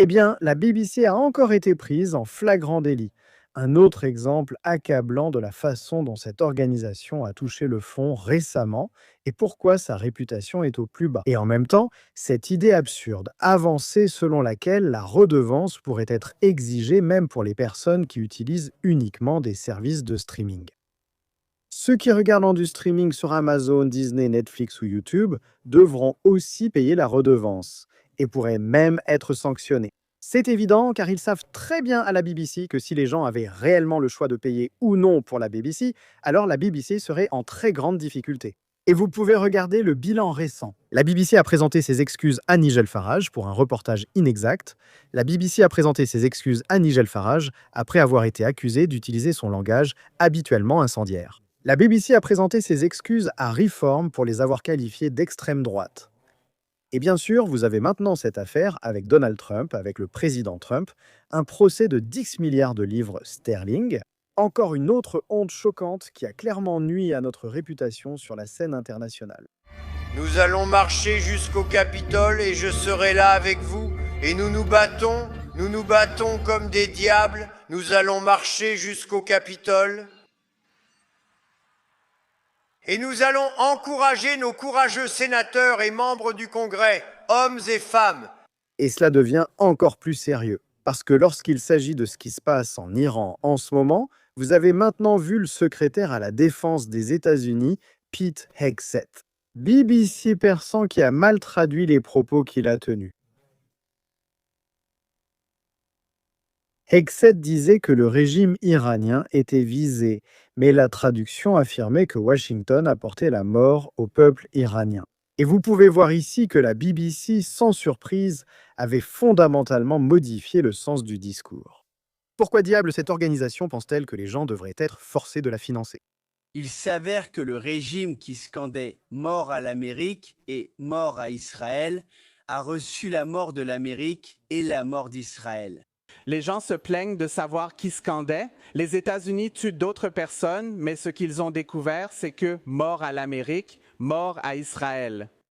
Eh bien, la BBC a encore été prise en flagrant délit. Un autre exemple accablant de la façon dont cette organisation a touché le fond récemment et pourquoi sa réputation est au plus bas. Et en même temps, cette idée absurde, avancée selon laquelle la redevance pourrait être exigée même pour les personnes qui utilisent uniquement des services de streaming. Ceux qui regardent du streaming sur Amazon, Disney, Netflix ou YouTube devront aussi payer la redevance et pourraient même être sanctionnés. C'est évident car ils savent très bien à la BBC que si les gens avaient réellement le choix de payer ou non pour la BBC, alors la BBC serait en très grande difficulté. Et vous pouvez regarder le bilan récent. La BBC a présenté ses excuses à Nigel Farage pour un reportage inexact. La BBC a présenté ses excuses à Nigel Farage après avoir été accusé d'utiliser son langage habituellement incendiaire. La BBC a présenté ses excuses à Reform pour les avoir qualifiés d'extrême droite. Et bien sûr, vous avez maintenant cette affaire avec Donald Trump, avec le président Trump, un procès de 10 milliards de livres sterling. Encore une autre honte choquante qui a clairement nui à notre réputation sur la scène internationale. Nous allons marcher jusqu'au Capitole et je serai là avec vous. Et nous nous battons comme des diables. Nous allons marcher jusqu'au Capitole. Et nous allons encourager nos courageux sénateurs et membres du Congrès, hommes et femmes. Et cela devient encore plus sérieux, parce que lorsqu'il s'agit de ce qui se passe en Iran en ce moment, vous avez maintenant vu le secrétaire à la défense des États-Unis, Pete Hegseth. BBC Persan qui a mal traduit les propos qu'il a tenus. Hegseth disait que le régime iranien était visé, mais la traduction affirmait que Washington apportait la mort au peuple iranien. Et vous pouvez voir ici que la BBC, sans surprise, avait fondamentalement modifié le sens du discours. Pourquoi diable cette organisation pense-t-elle que les gens devraient être forcés de la financer? Il s'avère que le régime qui scandait mort à l'Amérique et mort à Israël a reçu la mort de l'Amérique et la mort d'Israël. Les gens se plaignent de savoir qui scandait. Les États-Unis tuent d'autres personnes, mais ce qu'ils ont découvert, c'est que mort à l'Amérique, mort à Israël.